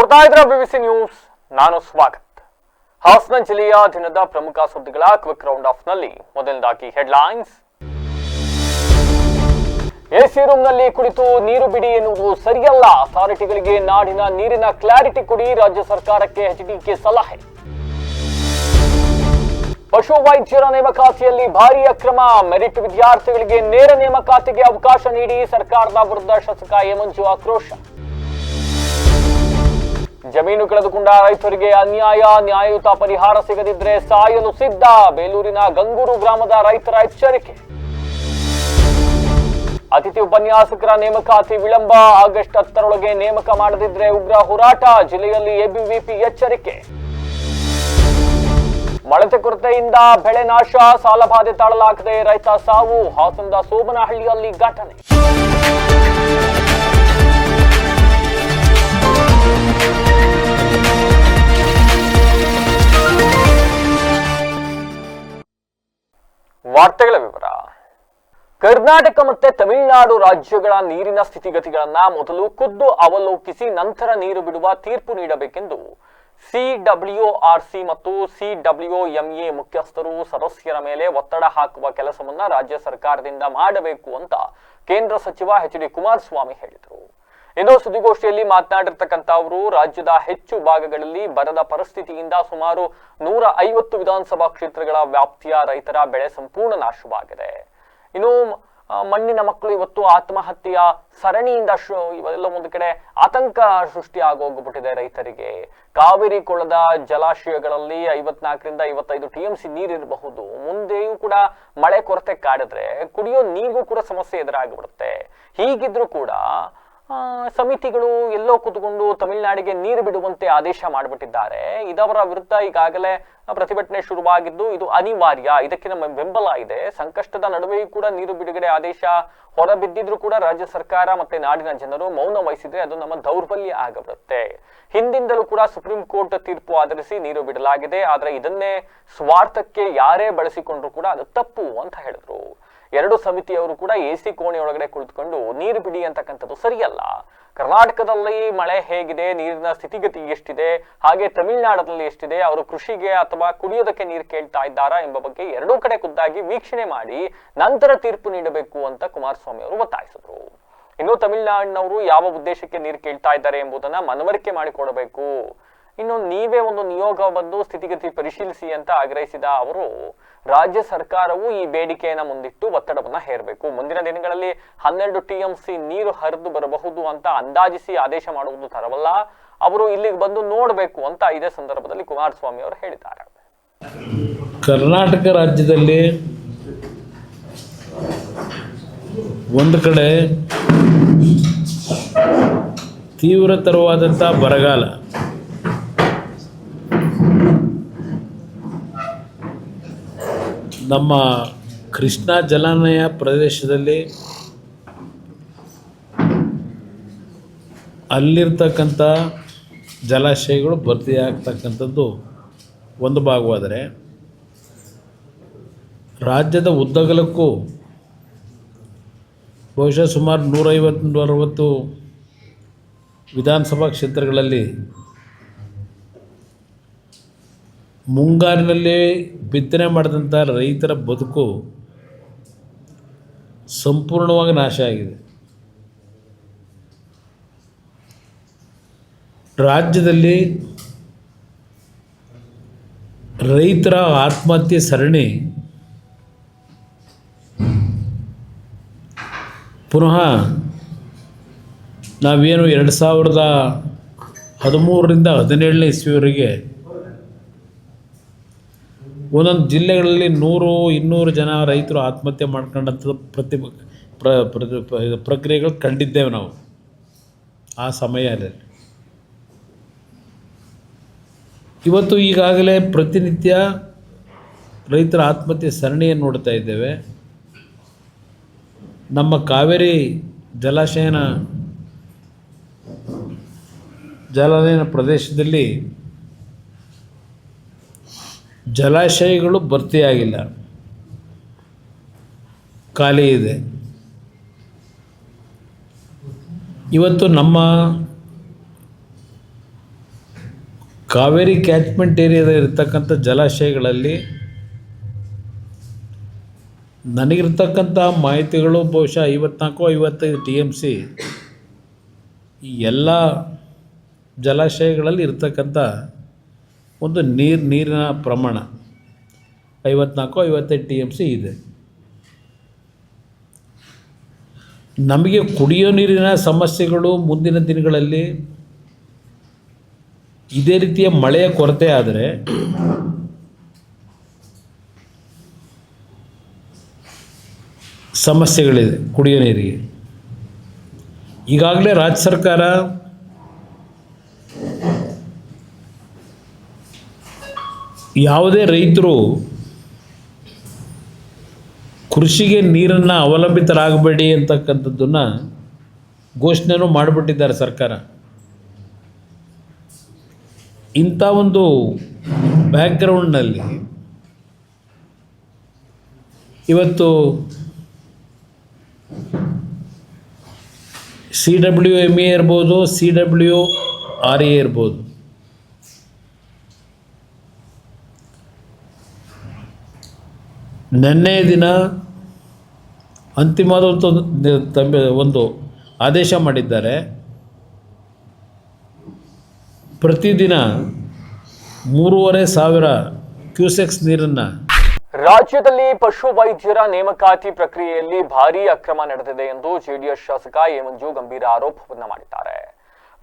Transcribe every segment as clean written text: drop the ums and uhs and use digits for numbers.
ನೋಡ್ತಾ ಇದ್ರ BBC news. ನಾನು ಸ್ವಾಗತ್. ಹಾಸನ ಜಿಲ್ಲೆಯ ದಿನದ ಪ್ರಮುಖ ಸುದ್ದಿಗಳ ಕ್ವಿಕ್ ರೌಂಡ್ ಆಫ್ ನಲ್ಲಿ ಮೊದಲನೇದಾಗಿ ಹೆಡ್ಲೈನ್ಸ್. ಎಸಿ ರೂಮ್ನಲ್ಲಿ ಕುಳಿತು ನೀರು ಬಿಡಿ ಎನ್ನುವುದು ಸರಿಯಲ್ಲ. ಅಥಾರಿಟಿಗಳಿಗೆ ನಾಡಿನ ನೀರಿನ ಕ್ಲಾರಿಟಿ ಕೊಡಿ. ರಾಜ್ಯ ಸರ್ಕಾರಕ್ಕೆ ಎಚ್ಡಿಕೆ ಸಲಹೆ. ಪಶು ವೈದ್ಯರ ನೇಮಕಾತಿಯಲ್ಲಿ ಭಾರೀ ಅಕ್ರಮ. ಮೆರಿಟ್ ವಿದ್ಯಾರ್ಥಿಗಳಿಗೆ ನೇರ ನೇಮಕಾತಿಗೆ ಅವಕಾಶ ನೀಡಿ ಸರ್ಕಾರದ ವಿರುದ್ಧ ಶಾಸಕ ಎ ಮಂಜು ಆಕ್ರೋಶ. ಜಮೀನು ಕಳೆದುಕೊಂಡ ರೈತರಿಗೆ ಅನ್ಯಾಯ, ನ್ಯಾಯಯುತ ಪರಿಹಾರ ಸಿಗದಿದ್ರೆ ಸಾಯಲು ಸಿದ್ಧ. ಬೇಲೂರಿನ ಗಂಗೂರು ಗ್ರಾಮದ ರೈತರ ಎಚ್ಚರಿಕೆ. ಅತಿಥಿ ಉಪನ್ಯಾಸಕರ ನೇಮಕಾತಿ ವಿಳಂಬ. ಆಗಸ್ಟ್ 10ರೊಳಗೆ ನೇಮಕ ಮಾಡದಿದ್ರೆ ಉಗ್ರ ಹೋರಾಟ. ಜಿಲ್ಲೆಯಲ್ಲಿ ಎಬಿವಿಪಿ ಎಚ್ಚರಿಕೆ. ಮಳೆತೆ ಕೊರತೆಯಿಂದ ಬೆಳೆ ನಾಶ, ಸಾಲಬಾಧೆ ತಾಳಲಾಗದೆ ರೈತ ಸಾವು. ಹಾಸನದ ಸೋಮನಹಳ್ಳಿಯಲ್ಲಿ ಘಟನೆ. ವಾರ್ತೆಗಳ ವಿವರ. ಕರ್ನಾಟಕ ಮತ್ತೆ ತಮಿಳುನಾಡು ರಾಜ್ಯಗಳ ನೀರಿನ ಸ್ಥಿತಿಗತಿಗಳನ್ನ ಮೊದಲು ಖುದ್ದು ಅವಲೋಕಿಸಿ ನಂತರ ನೀರು ಬಿಡುವ ತೀರ್ಪು ನೀಡಬೇಕೆಂದು ಸಿಡಬ್ಲ್ಯೂಆರ್ಸಿ ಮತ್ತು ಸಿಡಬ್ಲ್ಯೂಎಂಎ ಮುಖ್ಯಸ್ಥರು ಸದಸ್ಯರ ಮೇಲೆ ಒತ್ತಡ ಹಾಕುವ ಕೆಲಸವನ್ನ ರಾಜ್ಯ ಸರ್ಕಾರದಿಂದ ಮಾಡಬೇಕು ಅಂತ ಕೇಂದ್ರ ಸಚಿವ ಎಚ್.ಡಿ. ಕುಮಾರಸ್ವಾಮಿ ಹೇಳಿದರು. ಇಂದು ಸುದ್ದಿಗೋಷ್ಠಿಯಲ್ಲಿ ಮಾತನಾಡಿರ್ತಕ್ಕಂಥ ಅವರು, ರಾಜ್ಯದ ಹೆಚ್ಚು ಭಾಗಗಳಲ್ಲಿ ಬರದ ಪರಿಸ್ಥಿತಿಯಿಂದ ಸುಮಾರು 150 ವಿಧಾನಸಭಾ ಕ್ಷೇತ್ರಗಳ ವ್ಯಾಪ್ತಿಯ ರೈತರ ಬೆಳೆ ಸಂಪೂರ್ಣ ನಾಶವಾಗಿದೆ. ಇನ್ನು ಮಣ್ಣಿನ ಮಕ್ಕಳು ಇವತ್ತು ಆತ್ಮಹತ್ಯೆಯ ಸರಣಿಯಿಂದ ಇವೆಲ್ಲ ಒಂದು ಕಡೆ ಆತಂಕ ಸೃಷ್ಟಿ ಆಗೋಗ್ಬಿಟ್ಟಿದೆ ರೈತರಿಗೆ. ಕಾವೇರಿ ಕೊಳ್ಳದ ಜಲಾಶಯಗಳಲ್ಲಿ 54ರಿಂದ 55 TMC ನೀರಿರಬಹುದು. ಮುಂದೆಯೂ ಕೂಡ ಮಳೆ ಕೊರತೆ ಕಾಡಿದ್ರೆ ಕುಡಿಯೋ ನೀರಿಗೂ ಕೂಡ ಸಮಸ್ಯೆ ಎದುರಾಗಿಬಿಡುತ್ತೆ. ಹೀಗಿದ್ರೂ ಕೂಡ ಸಮಿತಿಗಳು ಎಲ್ಲೋ ಕೂತ್ಕೊಂಡು ತಮಿಳುನಾಡಿಗೆ ನೀರು ಬಿಡುವಂತೆ ಆದೇಶ ಮಾಡಿಬಿಟ್ಟಿದ್ದಾರೆ. ಇದವರ ವಿರುದ್ಧ ಈಗಾಗಲೇ ಪ್ರತಿಭಟನೆ ಶುರುವಾಗಿದ್ದು, ಇದು ಅನಿವಾರ್ಯ, ಇದಕ್ಕೆ ನಮ್ಮ ಬೆಂಬಲ ಇದೆ. ಸಂಕಷ್ಟದ ನಡುವೆಯೂ ಕೂಡ ನೀರು ಬಿಡುಗಡೆ ಆದೇಶ ಹೊರಬಿದ್ದಿದ್ರು ಕೂಡ ರಾಜ್ಯ ಸರ್ಕಾರ ಮತ್ತೆ ನಾಡಿನ ಜನರು ಮೌನ ವಹಿಸಿದ್ರೆ ಅದು ನಮ್ಮ ದೌರ್ಬಲ್ಯ ಆಗಬಿಡುತ್ತೆ. ಹಿಂದಿಂದಲೂ ಕೂಡ ಸುಪ್ರೀಂ ಕೋರ್ಟ್ ತೀರ್ಪು ಆಧರಿಸಿ ನೀರು ಬಿಡಲಾಗಿದೆ. ಆದ್ರೆ ಇದನ್ನೇ ಸ್ವಾರ್ಥಕ್ಕೆ ಯಾರೇ ಬಳಸಿಕೊಂಡ್ರು ಕೂಡ ಅದು ತಪ್ಪು ಅಂತ ಹೇಳಿದ್ರು. ಎರಡು ಸಮಿತಿಯವರು ಕೂಡ ಎಸಿ ಕೋಣೆಯೊಳಗಡೆ ಕುಳಿತುಕೊಂಡು ನೀರು ಬಿಡಿ ಅಂತಕ್ಕಂಥದ್ದು ಸರಿಯಲ್ಲ. ಕರ್ನಾಟಕದಲ್ಲಿ ಮಳೆ ಹೇಗಿದೆ, ನೀರಿನ ಸ್ಥಿತಿಗತಿ ಎಷ್ಟಿದೆ, ಹಾಗೆ ತಮಿಳುನಾಡಲ್ಲಿ ಎಷ್ಟಿದೆ, ಅವರು ಕೃಷಿಗೆ ಅಥವಾ ಕುಡಿಯೋದಕ್ಕೆ ನೀರು ಕೇಳ್ತಾ ಇದ್ದಾರಾ ಎಂಬ ಬಗ್ಗೆ ಎರಡೂ ಕಡೆ ಖುದ್ದಾಗಿ ವೀಕ್ಷಣೆ ಮಾಡಿ ನಂತರ ತೀರ್ಪು ನೀಡಬೇಕು ಅಂತ ಕುಮಾರಸ್ವಾಮಿ ಅವರು ಒತ್ತಾಯಿಸಿದ್ರು. ಇನ್ನು ತಮಿಳುನಾಡಿನವರು ಯಾವ ಉದ್ದೇಶಕ್ಕೆ ನೀರು ಕೇಳ್ತಾ ಇದ್ದಾರೆ ಎಂಬುದನ್ನ ಮನವರಿಕೆ ಮಾಡಿಕೊಡಬೇಕು. ಇನ್ನು ನೀವೇ ಒಂದು ನಿಯೋಗ ಬಂದು ಸ್ಥಿತಿಗತಿ ಪರಿಶೀಲಿಸಿ ಅಂತ ಆಗ್ರಹಿಸಿದ ಅವರು, ರಾಜ್ಯ ಸರ್ಕಾರವು ಈ ಬೇಡಿಕೆಯನ್ನ ಮುಂದಿಟ್ಟು ಒತ್ತಡವನ್ನ ಹೇರಬೇಕು. ಮುಂದಿನ ದಿನಗಳಲ್ಲಿ 12 TMC ನೀರು ಹರಿದು ಬರಬಹುದು ಅಂತ ಅಂದಾಜಿಸಿ ಆದೇಶ ಮಾಡುವುದು ತರವಲ್ಲ. ಅವರು ಇಲ್ಲಿಗೆ ಬಂದು ನೋಡಬೇಕು ಅಂತ ಇದೇ ಸಂದರ್ಭದಲ್ಲಿ ಕುಮಾರಸ್ವಾಮಿ ಅವರು ಹೇಳಿದ್ದಾರೆ. ಕರ್ನಾಟಕ ರಾಜ್ಯದಲ್ಲಿ ಒಂದು ಕಡೆ ತೀವ್ರತರವಾದಂಥ ಬರಗಾಲ, ನಮ್ಮ ಕೃಷ್ಣಾ ಜಲಾನಯ ಪ್ರದೇಶದಲ್ಲಿ ಅಲ್ಲಿರ್ತಕ್ಕಂಥ ಜಲಾಶಯಗಳು ಭರ್ತಿಯಾಗ್ತಕ್ಕಂಥದ್ದು ಒಂದು ಭಾಗವಾದರೆ, ರಾಜ್ಯದ ಉದ್ದಗಲಕ್ಕೂ ಬಹುಶಃ ಸುಮಾರು 150-160 ವಿಧಾನಸಭಾ ಕ್ಷೇತ್ರಗಳಲ್ಲಿ ಮುಂಗಾರಿನಲ್ಲಿ ಬಿತ್ತನೆ ಮಾಡಿದಂಥ ರೈತರ ಬದುಕು ಸಂಪೂರ್ಣವಾಗಿ ನಾಶ ಆಗಿದೆ. ರಾಜ್ಯದಲ್ಲಿ ರೈತರ ಆತ್ಮಹತ್ಯೆ ಸರಣಿ ಪುನಃ ನಾವೇನು 2013ರಿಂದ 2017ನೇ ಇಸ್ವಿವರೆಗೆ ಒಂದೊಂದು ಜಿಲ್ಲೆಗಳಲ್ಲಿ 100-200 ಜನ ರೈತರು ಆತ್ಮಹತ್ಯೆ ಮಾಡ್ಕೊಂಡಂಥದ್ದು ಪ್ರಕ್ರಿಯೆಗಳು ಕಂಡಿದ್ದೇವೆ ನಾವು ಆ ಸಮಯದಲ್ಲಿ. ಇವತ್ತು ಈಗಾಗಲೇ ಪ್ರತಿನಿತ್ಯ ರೈತರ ಆತ್ಮಹತ್ಯೆ ಸರಣಿಯನ್ನು ನೋಡ್ತಾ ಇದ್ದೇವೆ. ನಮ್ಮ ಕಾವೇರಿ ಜಲಾನಯನ ಪ್ರದೇಶದಲ್ಲಿ ಜಲಾಶಯಗಳು ಭರ್ತಿಯಾಗಿಲ್ಲ, ಖಾಲಿ ಇದೆ. ಇವತ್ತು ನಮ್ಮ ಕಾವೇರಿ ಕ್ಯಾಚ್ಮೆಂಟ್ ಏರಿಯಾದ ಇರತಕ್ಕಂಥ ಜಲಾಶಯಗಳಲ್ಲಿ ನನಗಿರ್ತಕ್ಕಂಥ ಮಾಹಿತಿಗಳು ಬಹುಶಃ 54-55 TMC ಈ ಎಲ್ಲ ಜಲಾಶಯಗಳಲ್ಲಿ ಇರ್ತಕ್ಕಂಥ ಒಂದು ನೀರಿನ ಪ್ರಮಾಣ 54-55 TMC ಇದೆ. ನಮಗೆ ಕುಡಿಯೋ ನೀರಿನ ಸಮಸ್ಯೆಗಳು ಮುಂದಿನ ದಿನಗಳಲ್ಲಿ ಇದೇ ರೀತಿಯ ಮಳೆಯ ಕೊರತೆ ಆದರೆ ಸಮಸ್ಯೆಗಳಿದೆ ಕುಡಿಯೋ ನೀರಿಗೆ. ಈಗಾಗಲೇ ರಾಜ್ಯ ಸರ್ಕಾರ ಯಾವುದೇ ರೈತರು ಕೃಷಿಗೆ ನೀರನ್ನು ಅವಲಂಬಿತರಾಗಬೇಡಿ ಅಂತಕ್ಕಂಥದ್ದನ್ನು ಘೋಷಣೆನೂ ಮಾಡಿಬಿಟ್ಟಿದ್ದಾರೆ ಸರ್ಕಾರ. ಇಂಥ ಒಂದು ಬ್ಯಾಕ್ಗ್ರೌಂಡ್ನಲ್ಲಿ ಇವತ್ತು CWMA ಇರ್ಬೋದು, CWRA ಇರ್ಬೋದು, ನಿನ್ನೆ ದಿನ ಅಂತಿಮವಾದ ಒಂದು ಆದೇಶ ಮಾಡಿದ್ದಾರೆ. ಪ್ರತಿದಿನ 3,500 ಕ್ಯೂಸೆಕ್ಸ್ ನೀರನ್ನು ರಾಜ್ಯದಲ್ಲಿ ಪಶು ವೈದ್ಯರ ನೇಮಕಾತಿ ಪ್ರಕ್ರಿಯೆಯಲ್ಲಿ ಭಾರೀ ಅಕ್ರಮ ನಡೆದಿದೆ ಎಂದು ಜೆಡಿಎಸ್ ಶಾಸಕ ಎ ಮಂಜು ಗಂಭೀರ ಆರೋಪವನ್ನ ಮಾಡಿದ್ದಾರೆ.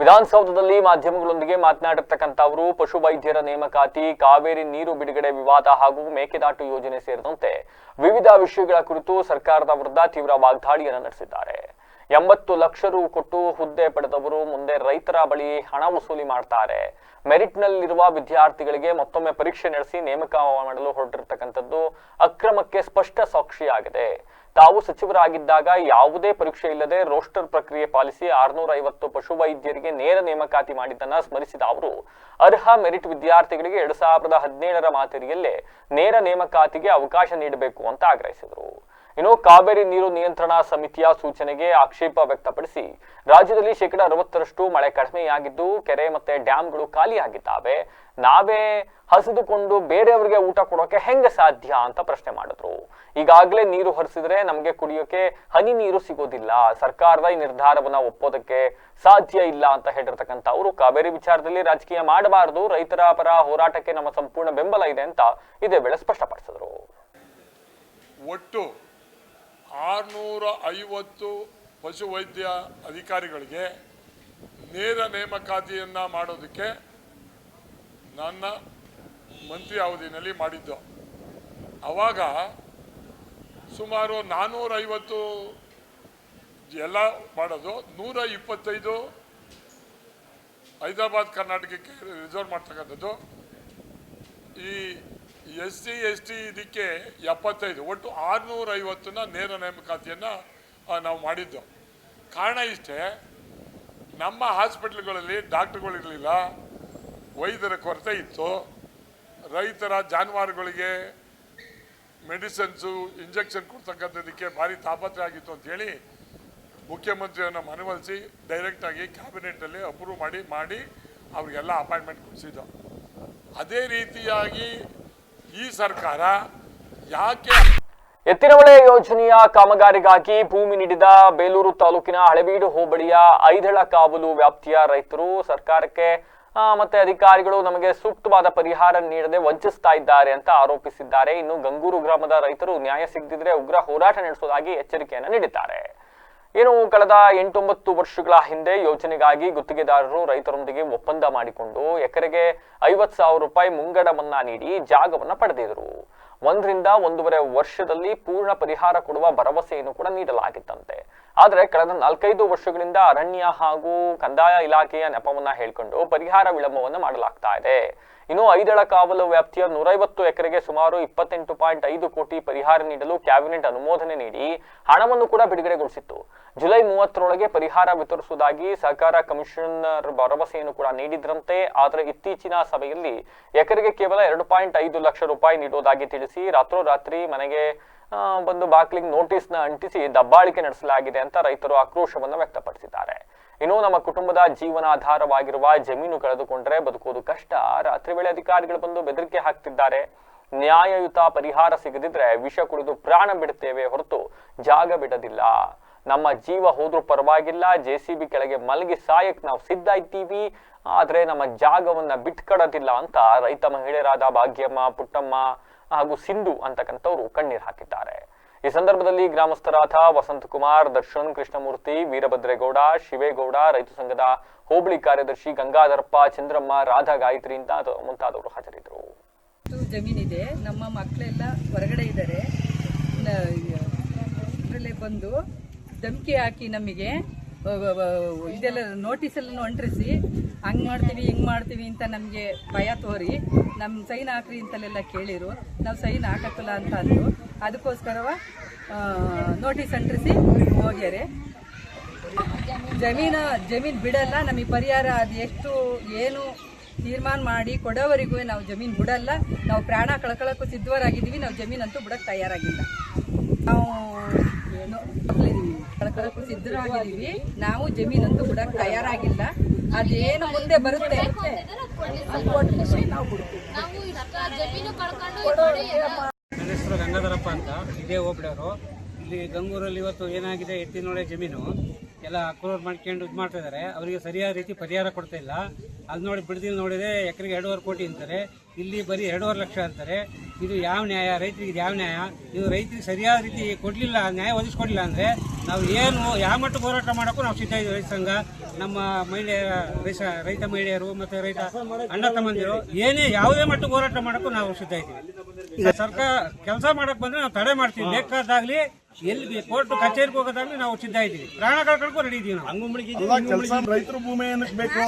ವಿಧಾನಸೌಧದಲ್ಲಿ ಮಾಧ್ಯಮಗಳೊಂದಿಗೆ ಮಾತನಾಡಿರ್ತಕ್ಕಂಥ ಅವರು ಪಶು ವೈದ್ಯರ ನೇಮಕಾತಿ, ಕಾವೇರಿ ನೀರು ಬಿಡುಗಡೆ ವಿವಾದ ಹಾಗೂ ಮೇಕೆದಾಟು ಯೋಜನೆ ಸೇರಿದಂತೆ ವಿವಿಧ ವಿಷಯಗಳ ಕುರಿತು ಸರ್ಕಾರದ ವಿರುದ್ಧ ತೀವ್ರ ವಾಗ್ದಾಳಿಯನ್ನು ನಡೆಸಿದ್ದಾರೆ. 80 ಲಕ್ಷ ರು ಕೊಟ್ಟು ಹುದ್ದೆ ಪಡೆದವರು ಮುಂದೆ ರೈತರ ಬಳಿ ಹಣ ವಸೂಲಿ ಮಾಡ್ತಾರೆ. ಮೆರಿಟ್ನಲ್ಲಿರುವ ವಿದ್ಯಾರ್ಥಿಗಳಿಗೆ ಮತ್ತೊಮ್ಮೆ ಪರೀಕ್ಷೆ ನಡೆಸಿ ನೇಮಕ ಮಾಡಲು ಹೊರಟಿರ್ತಕ್ಕಂಥದ್ದು ಅಕ್ರಮಕ್ಕೆ ಸ್ಪಷ್ಟ ಸಾಕ್ಷಿಯಾಗಿದೆ. ತಾವು ಸಚಿವರಾಗಿದ್ದಾಗ ಯಾವುದೇ ಪರೀಕ್ಷೆ ಇಲ್ಲದೆ ರೋಸ್ಟರ್ ಪ್ರಕ್ರಿಯೆ ಪಾಲಿಸಿ 650 ಪಶು ವೈದ್ಯರಿಗೆ ನೇರ ನೇಮಕಾತಿ ಮಾಡಿದ್ದನ್ನ ಸ್ಮರಿಸಿದ ಅವರು ಅರ್ಹ ಮೆರಿಟ್ ವಿದ್ಯಾರ್ಥಿಗಳಿಗೆ 2017ರ ಮಾದರಿಯಲ್ಲೇ ನೇರ ನೇಮಕಾತಿಗೆ ಅವಕಾಶ ನೀಡಬೇಕು ಅಂತ ಆಗ್ರಹಿಸಿದರು. ಇನ್ನು ಕಾವೇರಿ ನೀರು ನಿಯಂತ್ರಣಾ ಸಮಿತಿಯ ಸೂಚನೆಗೆ ಆಕ್ಷೇಪ ವ್ಯಕ್ತಪಡಿಸಿ ರಾಜ್ಯದಲ್ಲಿ 60% ಮಳೆ ಕಡಿಮೆಯಾಗಿದ್ದು ಕೆರೆ ಮತ್ತೆ ಡ್ಯಾಂಗಳು ಖಾಲಿಯಾಗಿದ್ದಾವೆ, ನಾವೇ ಹಸಿದುಕೊಂಡು ಬೇರೆಯವರಿಗೆ ಊಟ ಕೊಡೋಕೆ ಹೆಂಗೆ ಸಾಧ್ಯ ಅಂತ ಪ್ರಶ್ನೆ ಮಾಡಿದ್ರು. ಈಗಾಗಲೇ ನೀರು ಹರಿಸಿದ್ರೆ ನಮಗೆ ಕುಡಿಯೋಕೆ ಹನಿ ನೀರು ಸಿಗೋದಿಲ್ಲ, ಸರ್ಕಾರದ ಈ ನಿರ್ಧಾರವನ್ನ ಒಪ್ಪೋದಕ್ಕೆ ಸಾಧ್ಯ ಇಲ್ಲ ಅಂತ ಹೇಳಿರ್ತಕ್ಕಂಥ ಅವರು ಕಾವೇರಿ ವಿಚಾರದಲ್ಲಿ ರಾಜಕೀಯ ಮಾಡಬಾರದು, ರೈತರ ಪರ ಹೋರಾಟಕ್ಕೆ ನಮ್ಮ ಸಂಪೂರ್ಣ ಬೆಂಬಲ ಇದೆ ಅಂತ ಇದೇ ವೇಳೆ ಸ್ಪಷ್ಟಪಡಿಸಿದ್ರು. ಒಟ್ಟು 650 ಪಶುವೈದ್ಯ ಅಧಿಕಾರಿಗಳಿಗೆ ನೇರ ನೇಮಕಾತಿಯನ್ನು ಮಾಡೋದಕ್ಕೆ ನನ್ನ ಮಂತ್ರಿ ಅವಧಿಯಲ್ಲಿ ಮಾಡಿದ್ದು. ಆವಾಗ ಸುಮಾರು 450 ಎಲ್ಲ ಮಾಡೋದು, 125 ಹೈದರಾಬಾದ್ ಕರ್ನಾಟಕಕ್ಕೆ ರಿಸರ್ವ್ ಮಾಡ್ತಕ್ಕಂಥದ್ದು. ಈ SC ST ಇದಕ್ಕೆ 75, ಒಟ್ಟು 650ನ ನೇರ ನೇಮಕಾತಿಯನ್ನು ನಾವು ಮಾಡಿದ್ದು. ಕಾರಣ ಇಷ್ಟೇ, ನಮ್ಮ ಹಾಸ್ಪಿಟ್ಲ್ಗಳಲ್ಲಿ ಡಾಕ್ಟರ್ಗಳಿರಲಿಲ್ಲ, ವೈದ್ಯರ ಕೊರತೆ ಇತ್ತು, ರೈತರ ಜಾನುವಾರುಗಳಿಗೆ ಮೆಡಿಸಿನ್ಸು ಇಂಜೆಕ್ಷನ್ ಕೊಡ್ತಕ್ಕಂಥದ್ದಕ್ಕೆ ಭಾರಿ ತಾಪತ್ರೆ ಆಗಿತ್ತು ಅಂಥೇಳಿ ಮುಖ್ಯಮಂತ್ರಿಯನ್ನು ಮನವೊಲಿಸಿ ಡೈರೆಕ್ಟಾಗಿ ಕ್ಯಾಬಿನೆಟಲ್ಲಿ ಅಪ್ರೂವ್ ಮಾಡಿ ಅವ್ರಿಗೆಲ್ಲ ಅಪಾಯಿಂಟ್ಮೆಂಟ್ ಕೊಡಿಸಿದ್ದು. ಅದೇ ರೀತಿಯಾಗಿ ಈ ಸರ್ಕಾರ ಯಾಕೆ ಎತ್ತಿನಹೊಳೆ ಯೋಜನೆಯ ಕಾಮಗಾರಿಗಾಗಿ ಭೂಮಿ ನೀಡಿದ ಬೇಲೂರು ತಾಲೂಕಿನ ಹಳೆಬೀಡು ಹೋಬಳಿಯ ಐದಳಕಾವಲು ವ್ಯಾಪ್ತಿಯ ರೈತರು ಸರ್ಕಾರಕ್ಕೆ ಮತ್ತೆ ಅಧಿಕಾರಿಗಳು ನಮಗೆ ಸೂಕ್ತವಾದ ಪರಿಹಾರ ನೀಡದೆ ವಂಚಿಸ್ತಾ ಇದ್ದಾರೆ ಅಂತ ಆರೋಪಿಸಿದ್ದಾರೆ. ಇನ್ನು ಗಂಗೂರು ಗ್ರಾಮದ ರೈತರು ನ್ಯಾಯ ಸಿಗದಿದ್ರೆ ಉಗ್ರ ಹೋರಾಟ ನಡೆಸುವುದಾಗಿ ಎಚ್ಚರಿಕೆಯನ್ನು ನೀಡಿದ್ದಾರೆ. ಕಳೆದ 8-9 ವರ್ಷಗಳ ಹಿಂದೆ ಯೋಜನೆಗಾಗಿ ಗುತ್ತಿಗೆದಾರರು ರೈತರೊಂದಿಗೆ ಒಪ್ಪಂದ ಮಾಡಿಕೊಂಡು ಎಕರೆಗೆ 50,000 ರೂಪಾಯಿ ಮುಂಗಡ ಮನ್ನಾ ನೀಡಿ ಜಾಗವನ್ನು ಪಡೆದಿದ್ರು. 1 ರಿಂದ 1.5 ವರ್ಷದಲ್ಲಿ ಪೂರ್ಣ ಪರಿಹಾರ ಕೊಡುವ ಭರವಸೆಯನ್ನು ಕೂಡ ನೀಡಲಾಗಿತ್ತಂತೆ. ಆದರೆ ಕಳೆದ 4-5 ವರ್ಷಗಳಿಂದ ಅರಣ್ಯ ಹಾಗೂ ಕಂದಾಯ ಇಲಾಖೆಯ ನೆಪವನ್ನ ಹೇಳಿಕೊಂಡು ಪರಿಹಾರ ವಿಳಂಬವನ್ನು ಮಾಡಲಾಗ್ತಾ ಇದೆ. ಇನ್ನು ಐದಳಕಾವಲು ವ್ಯಾಪ್ತಿಯ 150 ಎಕರೆಗೆ ಸುಮಾರು 28.5 ಕೋಟಿ ಪರಿಹಾರ ನೀಡಲು ಕ್ಯಾಬಿನೆಟ್ ಅನುಮೋದನೆ ನೀಡಿ ಹಣವನ್ನು ಕೂಡ ಬಿಡುಗಡೆಗೊಳಿಸಿತ್ತು. ಜುಲೈ 30ರೊಳಗೆ ಪರಿಹಾರ ವಿತರಿಸುವುದಾಗಿ ಸಹಕಾರ ಕಮಿಷನರ್ ಭರವಸೆಯನ್ನು ಕೂಡ ನೀಡಿದ್ರಂತೆ. ಆದರೆ ಇತ್ತೀಚಿನ ಸಭೆಯಲ್ಲಿ ಎಕರೆಗೆ ಕೇವಲ 2.5 ಲಕ್ಷ ರೂಪಾಯಿ ನೀಡುವುದಾಗಿ ತಿಳಿಸಿ ರಾತ್ರೋರಾತ್ರಿ ಮನೆಗೆ ಬಂದು ಬಾಕ್ಲಿಂಗ್ ನೋಟಿಸ್ನ ಅಂಟಿಸಿ ದಬ್ಬಾಳಿಕೆ ನಡೆಸಲಾಗಿದೆ ಅಂತ ರೈತರು ಆಕ್ರೋಶವನ್ನು ವ್ಯಕ್ತಪಡಿಸಿದ್ದಾರೆ. ಇನ್ನು ನಮ್ಮ ಕುಟುಂಬದ ಜೀವನಾಧಾರವಾಗಿರುವ ಜಮೀನು ಕಳೆದುಕೊಂಡ್ರೆ ಬದುಕೋದು ಕಷ್ಟ. ರಾತ್ರಿ ವೇಳೆ ಅಧಿಕಾರಿಗಳು ಬಂದು ಬೆದರಿಕೆ ಹಾಕ್ತಿದ್ದಾರೆ. ನ್ಯಾಯಯುತ ಪರಿಹಾರ ಸಿಗದಿದ್ರೆ ವಿಷ ಕುಡಿದು ಪ್ರಾಣ ಬಿಡುತ್ತೇವೆ ಹೊರತು ಜಾಗ ಬಿಡೋದಿಲ್ಲ. ನಮ್ಮ ಜೀವ ಹೋದ್ರೂ ಪರವಾಗಿಲ್ಲ, JCB ಕೆಳಗೆ ಮಲಗಿ ಸಾಯಕ್ ನಾವು ಸಿದ್ಧ ಇದ್ದೀವಿ, ಆದ್ರೆ ನಮ್ಮ ಜಾಗವನ್ನ ಬಿಟ್ಕೊಡೋದಿಲ್ಲ ಅಂತ ರೈತ ಮಹಿಳೆಯರಾದ ಭಾಗ್ಯಮ್ಮ, ಪುಟ್ಟಮ್ಮ ಹಾಗೂ ಸಿಂಧು ಅಂತಕ್ಕಂಥವ್ರು ಕಣ್ಣೀರು ಹಾಕಿದ್ದಾರೆ. ಈ ಸಂದರ್ಭದಲ್ಲಿ ಗ್ರಾಮಸ್ಥರಾದ ವಸಂತಕುಮಾರ್, ದರ್ಶನ್, ಕೃಷ್ಣಮೂರ್ತಿ, ವೀರಭದ್ರೇಗೌಡ, ಶಿವೇಗೌಡ, ರೈತ ಸಂಘದ ಹೋಬಳಿ ಕಾರ್ಯದರ್ಶಿ ಗಂಗಾಧರಪ್ಪ, ಚಂದ್ರಮ್ಮ, ರಾಧಾ ಗಾಯತ್ರಿ ಅಂತ ಮುಂತಾದವರು ಹಾಜರಿದ್ದರು. ಜಮೀನಿದೆ, ನಮ್ಮ ಮಕ್ಕಳೆಲ್ಲ ಹೊರಗಡೆ ಇದ್ದಾರೆ. ಇದರಲ್ಲೇ ಬಂದು ಧಮಕಿ ಹಾಕಿ ನಮಗೆ ಇದೆಲ್ಲ ನೋಟಿಸೆಲ್ಲ ಅಂಟಿಸಿ ಹಂಗೆ ಮಾಡ್ತೀವಿ ಹಿಂಗೆ ಮಾಡ್ತೀವಿ ಅಂತ ನಮಗೆ ಭಯ ತೋರಿ ನಮ್ಮ ಸೈನ್ ಹಾಕ್ರಿ ಅಂತಲೆಲ್ಲ ಕೇಳಿರು. ನಾವು ಸೈನ್ ಹಾಕಕ್ಕಲ್ಲ ಅಂತ ಅಂದು ಅದಕ್ಕೋಸ್ಕರವ ನೋಟಿಸ್ ಅಂಟಿಸಿ ಹೋಗ್ಯಾರೆ. ಜಮೀನು ಬಿಡಲ್ಲ, ನಮಗೆ ಪರಿಹಾರ ಅದು ಎಷ್ಟು ಏನು ತೀರ್ಮಾನ ಮಾಡಿ ಕೊಡೋವರೆಗೂ ನಾವು ಜಮೀನು ಬಿಡಲ್ಲ. ನಾವು ಪ್ರಾಣ ಕಳ್ಕೊಳ್ಳೋಕ್ಕೂ ಸಿದ್ಧರಾಗಿದ್ದೀವಿ, ನಾವು ಜಮೀನಂತೂ ಬಿಡೋಕ್ಕೆ ತಯಾರಾಗಿಲ್ಲ. ನಾವು ಕಳ್ಕೊಳ್ಳೋಕ್ಕೂ ಸಿದ್ಧರಾಗಿದ್ದೀವಿ, ನಾವು ಜಮೀನಂತೂ ಬಿಡೋಕ್ಕೆ ತಯಾರಾಗಿಲ್ಲ. ಅದೇನು ಮುಂದೆ ಬರುತ್ತೆ ನಾವು ಬಿಡ್ತೀವಿ. ನನ್ನ ಹೆಸರು ಗಂಗಾಧರಪ್ಪ ಅಂತ, ಇದೇ ಹೋಬಳಿಯವರು. ಇಲ್ಲಿ ಗಂಗೂರಲ್ಲಿ ಇವತ್ತು ಏನಾಗಿದೆ, ಎತ್ತಿನೊಳೆ ಜಮೀನು ಎಲ್ಲ ಅಕ್ರೂರ್ ಮಾಡ್ಕೊಂಡು ಇದು ಮಾಡ್ತಾ ಇದ್ದಾರೆ. ಅವರಿಗೆ ಸರಿಯಾದ ರೀತಿ ಪರಿಹಾರ ಕೊಡ್ತಾ ಇಲ್ಲ. ಅಲ್ಲಿ ನೋಡಿ ಬಿಡದಿಲ್ಲಿ ನೋಡಿದ್ರೆ ಎಕರೆಗೆ 2.5 ಕೋಟಿ ಅಂತಾರೆ, ಇಲ್ಲಿ ಬರೀ 2.5 ಲಕ್ಷ ಅಂತಾರೆ. ಇದು ಯಾವ ನ್ಯಾಯ? ರೈತರಿಗೆ ಯಾವ ನ್ಯಾಯ? ಇದು ರೈತರಿಗೆ ಸರಿಯಾದ ರೀತಿ ಕೊಡಲಿಲ್ಲ, ನ್ಯಾಯ ಒದಗಿಸ್ಕೊಡ್ಲಿಲ್ಲ ಅಂದರೆ ನಾವು ಏನು ಯಾವ ಮಟ್ಟಕ್ಕೆ ಹೋರಾಟ ಮಾಡೋಕ್ಕೂ ನಾವು ಸಿದ್ಧ ಇದ್ದೀವಿ. ರೈತ ಸಂಘ, ನಮ್ಮ ರೈತ ಮಹಿಳೆಯರು ಮತ್ತು ರೈತ ಅಣ್ಣ ತಮ್ಮಂದಿರು ಏನೇ ಯಾವುದೇ ಮಟ್ಟಕ್ಕೆ ಹೋರಾಟ ಮಾಡೋಕ್ಕೂ ನಾವು ಸಿದ್ಧ ಇದ್ದೀವಿ. ಈಗ ಸರ್ಕಾರ ಕೆಲಸ ಮಾಡಕ್ಕೆ ಬಂದರೆ ನಾವು ತಡೆ ಮಾಡ್ತೀವಿ. ಬೇಕಾದಾಗಲಿ ಎಲ್ಲಿ ಕೋರ್ಟ್ ಕಚೇರಿಗೆ ಹೋಗೋದಾಗ್ಲಿ ನಾವು ಸಿದ್ಧ ಇದ್ದೀವಿ. ಪ್ರಾಣ ಕಳ್ಕೊಳ್ಳೋಕ್ಕೂ ರೆಡಿ ಇದ್ದೀವಿ ನಾವು. ರೈತರ ಭೂಮಿ ಏನಕ್ಕೆ ಬೇಕು?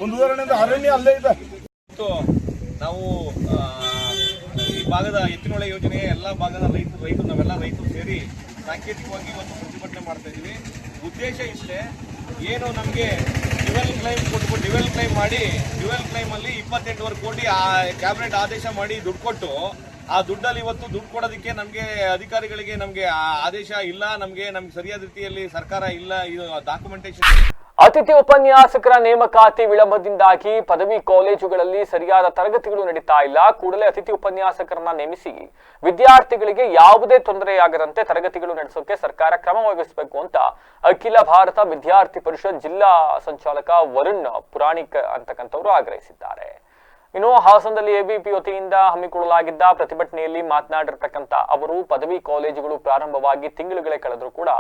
ಒಂದು ಉದಾಹರಣೆ ಅರಣ್ಯ ಅಲ್ಲೇ ಇದೆ. ನಾವು ಈ ಭಾಗದ ಎತ್ತಿನೊಳೆ ಯೋಜನೆ ಎಲ್ಲ ಭಾಗದ ರೈತರು ನಾವೆಲ್ಲ ರೈತರು ಸೇರಿ ಸಾಂಕೇತಿಕವಾಗಿ ಒಂದು ಪ್ರತಿಭಟನೆ ಮಾಡ್ತಾ ಇದ್ದೀವಿ. ಉದ್ದೇಶ ಇಷ್ಟೇ, ಏನು ನಮಗೆ ಡ್ಯುವೆಲ್ ಕ್ಲೈಮ್ ಕೊಟ್ಟು ಡ್ಯುವೆಲ್ ಕ್ಲೈಮಲ್ಲಿ 28.5 ಕೋಟಿ ಕ್ಯಾಬಿನೆಟ್ ಆದೇಶ ಮಾಡಿ ದುಡ್ಡು ಕೊಟ್ಟು, ಆ ದುಡ್ಡಲ್ಲಿ ಇವತ್ತು ದುಡ್ಡು ಕೊಡೋದಕ್ಕೆ ನಮಗೆ ಅಧಿಕಾರಿಗಳಿಗೆ ನಮಗೆ ಆದೇಶ ಇಲ್ಲ, ನಮಗೆ ಸರಿಯಾದ ರೀತಿಯಲ್ಲಿ ಸರ್ಕಾರ ಇಲ್ಲ, ಇದು ಡಾಕ್ಯುಮೆಂಟೇಶನ್. ಅತಿಥಿ ಉಪನ್ಯಾಸಕರ ನೇಮಕಾತಿ ವಿಳಂಬದಿಂದಾಗಿ ಪದವಿ ಕಾಲೇಜುಗಳಲ್ಲಿ ಸರಿಯಾದ ತರಗತಿಗಳು ನಡೀತಾ ಇಲ್ಲ. ಕೂಡಲೇ ಅತಿಥಿ ಉಪನ್ಯಾಸಕರನ್ನ ನೇಮಿಸಿ ವಿದ್ಯಾರ್ಥಿಗಳಿಗೆ ಯಾವುದೇ ತೊಂದರೆಯಾಗದಂತೆ ತರಗತಿಗಳು ನಡೆಸೋಕೆ ಸರ್ಕಾರ ಕ್ರಮ ವಹಿಸಬೇಕು ಅಂತ ಅಖಿಲ ಭಾರತ ವಿದ್ಯಾರ್ಥಿ ಪರಿಷತ್ ಜಿಲ್ಲಾ ಸಂಚಾಲಕ ವರುಣ್ ಪುರಾಣಿಕ್ ಅಂತಕ್ಕಂಥವ್ರು ಆಗ್ರಹಿಸಿದ್ದಾರೆ. ಇನ್ನು ಹಾಸನದಲ್ಲಿ ABP ವತಿಯಿಂದ ಹಮ್ಮಿಕೊಳ್ಳಲಾಗಿದ್ದ ಪ್ರತಿಭಟನೆಯಲ್ಲಿ ಮಾತನಾಡಿರ್ತಕ್ಕಂಥ ಅವರು, ಪದವಿ ಕಾಲೇಜುಗಳು ಪ್ರಾರಂಭವಾಗಿ ತಿಂಗಳುಗಳೇ ಕಳೆದರೂ ಕೂಡ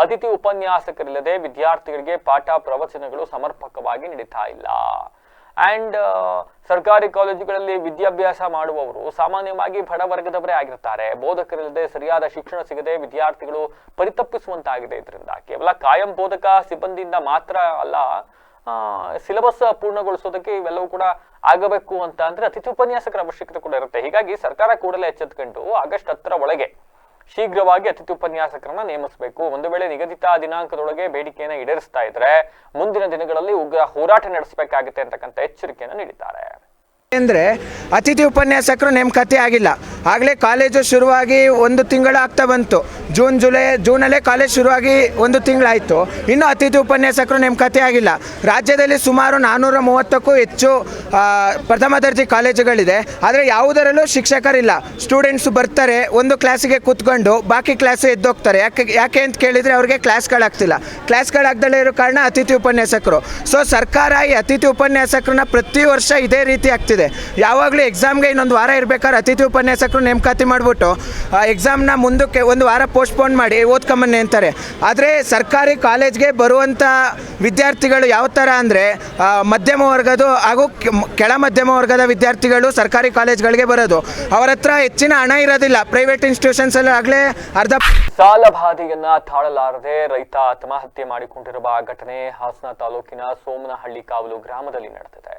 ಅತಿಥಿ ಉಪನ್ಯಾಸಕರಿಲ್ಲದೆ ವಿದ್ಯಾರ್ಥಿಗಳಿಗೆ ಪಾಠ ಪ್ರವಚನಗಳು ಸಮರ್ಪಕವಾಗಿ ನಡೀತಾ ಇಲ್ಲ. ಅಂಡ್ ಸರ್ಕಾರಿ ಕಾಲೇಜುಗಳಲ್ಲಿ ವಿದ್ಯಾಭ್ಯಾಸ ಮಾಡುವವರು ಸಾಮಾನ್ಯವಾಗಿ ಬಡ ವರ್ಗದವರೇ ಆಗಿರ್ತಾರೆ. ಬೋಧಕರಿಲ್ಲದೆ ಸರಿಯಾದ ಶಿಕ್ಷಣ ಸಿಗದೆ ವಿದ್ಯಾರ್ಥಿಗಳು ಪರಿತಪ್ಪಿಸುವಂತಾಗಿದೆ. ಇದರಿಂದ ಕೇವಲ ಕಾಯಂ ಬೋಧಕ ಸಿಬ್ಬಂದಿಯಿಂದ ಮಾತ್ರ ಅಲ್ಲ, ಸಿಲೆಬಸ್ ಪೂರ್ಣಗೊಳಿಸೋದಕ್ಕೆ ಇವೆಲ್ಲವೂ ಕೂಡ ಆಗಬೇಕು ಅಂತ ಅಂದ್ರೆ ಅತಿಥಿ ಉಪನ್ಯಾಸಕರ ಅವಶ್ಯಕತೆ ಕೂಡ ಇರುತ್ತೆ. ಹೀಗಾಗಿ ಸರ್ಕಾರ ಕೂಡಲೇ ಎಚ್ಚೆತ್ತುಕೊಂಡು ಆಗಸ್ಟ್ 10ರ ಒಳಗೆ ಶೀಘ್ರವಾಗಿ ಅತಿಥಿ ಉಪನ್ಯಾಸಕರನ್ನ ನೇಮಿಸಬೇಕು. ಒಂದು ವೇಳೆ ನಿಗದಿತ ದಿನಾಂಕದೊಳಗೆ ಬೇಡಿಕೆಯನ್ನು ಈಡೇರಿಸ್ತಾ ಇದ್ರೆ ಮುಂದಿನ ದಿನಗಳಲ್ಲಿ ಉಗ್ರ ಹೋರಾಟ ನಡೆಸಬೇಕಾಗುತ್ತೆ ಅಂತಕ್ಕಂಥ ಎಚ್ಚರಿಕೆಯನ್ನು ನೀಡಿದ್ದಾರೆ. ಅಂದರೆ ಅತಿಥಿ ಉಪನ್ಯಾಸಕರು ನೇಮಕಾತಿ ಆಗಿಲ್ಲ. ಆಗಲೇ ಕಾಲೇಜು ಶುರುವಾಗಿ 1 ತಿಂಗಳು ಆಗ್ತಾ ಬಂತು. ಜೂನಲ್ಲೇ ಕಾಲೇಜ್ ಶುರುವಾಗಿ 1 ತಿಂಗಳಾಯಿತು, ಇನ್ನೂ ಅತಿಥಿ ಉಪನ್ಯಾಸಕರು ನೇಮಕಾತಿ ಆಗಿಲ್ಲ. ರಾಜ್ಯದಲ್ಲಿ ಸುಮಾರು 430ಕ್ಕೂ ಹೆಚ್ಚು ಪ್ರಥಮ ದರ್ಜೆ ಕಾಲೇಜುಗಳಿದೆ, ಆದರೆ ಯಾವುದರಲ್ಲೂ ಶಿಕ್ಷಕರಿಲ್ಲ. ಸ್ಟೂಡೆಂಟ್ಸು ಬರ್ತಾರೆ, ಒಂದು ಕ್ಲಾಸಿಗೆ ಕೂತ್ಕೊಂಡು ಬಾಕಿ ಕ್ಲಾಸ್ ಎದ್ದೋಗ್ತಾರೆ. ಯಾಕೆ ಅಂತ ಕೇಳಿದರೆ ಅವ್ರಿಗೆ ಕ್ಲಾಸ್ಗಳಾಗ್ದಲೇ ಇರೋ ಕಾರಣ ಅತಿಥಿ ಉಪನ್ಯಾಸಕರು. ಸೊ ಸರ್ಕಾರ ಈ ಅತಿಥಿ ಉಪನ್ಯಾಸಕರನ್ನ ಪ್ರತಿ ವರ್ಷ ಇದೇ ರೀತಿ ಆಗ್ತಿದೆ. ಯಾವಾಗಲೂ ಎಕ್ಸಾಮ್ಗೆ ಇನ್ನೊಂದು ವಾರ ಇರಬೇಕಾದ್ರೆ ಅತಿಥಿ ಉಪನ್ಯಾಸಕರು ನೇಮಕಾತಿ ಮಾಡಿಬಿಟ್ಟು ಎಕ್ಸಾಮ್ನ ಮುಂದಕ್ಕೆ 1 ವಾರ ಪೋಸ್ಟ್ಪೋನ್ ಮಾಡಿ ಓದ್ಕೊಂಬನ್ನಿ ಅಂತಾರೆ. ಆದರೆ ಸರ್ಕಾರಿ ಕಾಲೇಜ್ಗೆ ಬರುವಂಥ ವಿದ್ಯಾರ್ಥಿಗಳು ಯಾವ ಥರ ಅಂದರೆ ಮಧ್ಯಮ ವರ್ಗದ ಹಾಗೂ ಕೆಳ ಮಧ್ಯಮ ವರ್ಗದ ವಿದ್ಯಾರ್ಥಿಗಳು ಸರ್ಕಾರಿ ಕಾಲೇಜ್ಗಳಿಗೆ ಬರೋದು. ಅವರ ಹತ್ರ ಹೆಚ್ಚಿನ ಹಣ ಇರೋದಿಲ್ಲ. ಪ್ರೈವೇಟ್ ಇನ್ಸ್ಟಿಟ್ಯೂಷನ್ಸಲ್ಲಿ ಆಗಲೇ ಅರ್ಧ ಸಾಲಬಾಧೆಯನ್ನ ತಾಳಲಾರದೆ ರೈತ ಆತ್ಮಹತ್ಯೆ ಮಾಡಿಕೊಂಡಿರುವ ಘಟನೆ ಹಾಸನ ತಾಲೂಕಿನ ಸೋಮನಹಳ್ಳಿ ಕಾವಲು ಗ್ರಾಮದಲ್ಲಿ ನಡೆದಿದೆ.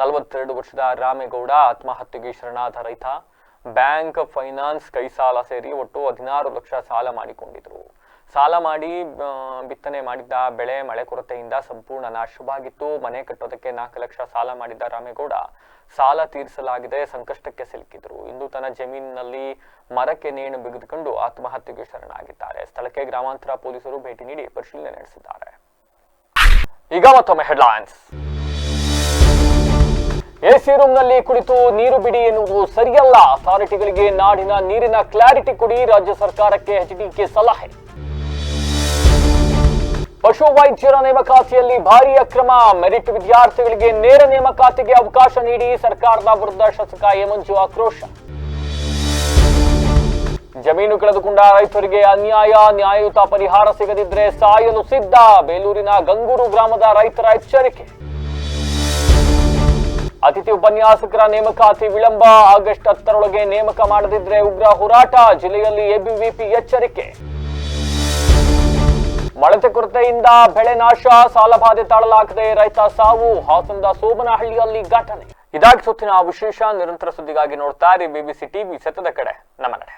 42 ವರ್ಷದ ರಾಮೇಗೌಡ ಆತ್ಮಹತ್ಯೆಗೆ ಶರಣಾದ ರೈತ. ಬ್ಯಾಂಕ್, ಫೈನಾನ್ಸ್, ಕೈ ಸಾಲ ಸೇರಿ ಒಟ್ಟು 16 ಲಕ್ಷ ಸಾಲ ಮಾಡಿಕೊಂಡಿದ್ರು. ಸಾಲ ಮಾಡಿ ಬಿತ್ತನೆ ಮಾಡಿದ್ದ ಬೆಳೆ ಮಳೆ ಕೊರತೆಯಿಂದ ಸಂಪೂರ್ಣ ನಾಶವಾಗಿತ್ತು. ಮನೆ ಕಟ್ಟೋದಕ್ಕೆ 4 ಲಕ್ಷ ಸಾಲ ಮಾಡಿದ್ದ ರಾಮೇಗೌಡ ಸಾಲ ತೀರಿಸಲಾಗಿದೆ ಸಂಕಷ್ಟಕ್ಕೆ ಸಿಲುಕಿದ್ರು. ಇಂದು ತನ್ನ ಜಮೀನಿನಲ್ಲಿ ಮರಕ್ಕೆ ನೇಣು ಬಿಗಿದುಕೊಂಡು ಆತ್ಮಹತ್ಯೆಗೆ ಶರಣಾಗಿದ್ದಾರೆ. ಸ್ಥಳಕ್ಕೆ ಗ್ರಾಮಾಂತರ ಪೊಲೀಸರು ಭೇಟಿ ನೀಡಿ ಪರಿಶೀಲನೆ ನಡೆಸಿದ್ದಾರೆ. ಈಗ ಮತ್ತೊಮ್ಮೆ ಹೆಡ್ಲೈನ್ಸ್. ಎಸಿ ರೂಮ್ನಲ್ಲಿ ಕುಳಿತು ನೀರು ಬಿಡಿ ಎನ್ನುವುದು ಸರಿಯಲ್ಲ. ಅಥಾರಿಟಿಗಳಿಗೆ ನಾಡಿನ ನೀರಿನ ಕ್ಲಾರಿಟಿ ಕೊಡಿ. ರಾಜ್ಯ ಸರ್ಕಾರಕ್ಕೆ ಎಚ್ಡಿಕೆ ಸಲಹೆ. ಪಶು ವೈದ್ಯರ ನೇಮಕಾತಿಯಲ್ಲಿ ಭಾರೀ ಅಕ್ರಮ. ಮೆರಿಟ್ ವಿದ್ಯಾರ್ಥಿಗಳಿಗೆ ನೇರ ನೇಮಕಾತಿಗೆ ಅವಕಾಶ ನೀಡಿ ಸರ್ಕಾರದ ವಿರುದ್ಧ ಶಾಸಕ ಎ ಮಂಜು ಆಕ್ರೋಶ. ಜಮೀನು ಕಳೆದುಕೊಂಡ ರೈತರಿಗೆ ಅನ್ಯಾಯ, ನ್ಯಾಯಯುತ ಪರಿಹಾರ ಸಿಗದಿದ್ರೆ ಸಾಯಲು ಸಿದ್ಧ. ಬೇಲೂರಿನ ಗಂಗೂರು ಗ್ರಾಮದ ರೈತರ ಎಚ್ಚರಿಕೆ. ಅತಿಥಿ ಉಪನ್ಯಾಸಕರ ನೇಮಕಾತಿ ವಿಳಂಬ. ಆಗಸ್ಟ್ 10ರೊಳಗೆ ನೇಮಕ ಮಾಡದಿದ್ರೆ ಉಗ್ರ ಹೋರಾಟ. ಜಿಲ್ಲೆಯಲ್ಲಿ ಎಬಿವಿಪಿ ಎಚ್ಚರಿಕೆ. ಮಳೆತೆ ಕೊರತೆಯಿಂದ ಬೆಳೆ ನಾಶ, ಸಾಲಬಾಧೆ ತಾಳಲಾಗದೆ ರೈತ ಸಾವು. ಹಾಸನದ ಸೋಮನಹಳ್ಳಿಯಲ್ಲಿ ಘಟನೆ. ಇದಾಗಿ ಸುತ್ತಿನ ವಿಶೇಷ. ನಿರಂತರ ಸುದ್ದಿಗಾಗಿ ನೋಡ್ತಾ ಇರಿ BBC ಟಿವಿ, ಸತ್ಯದ ಕಡೆ ನಮ್ಮ ನಡೆ.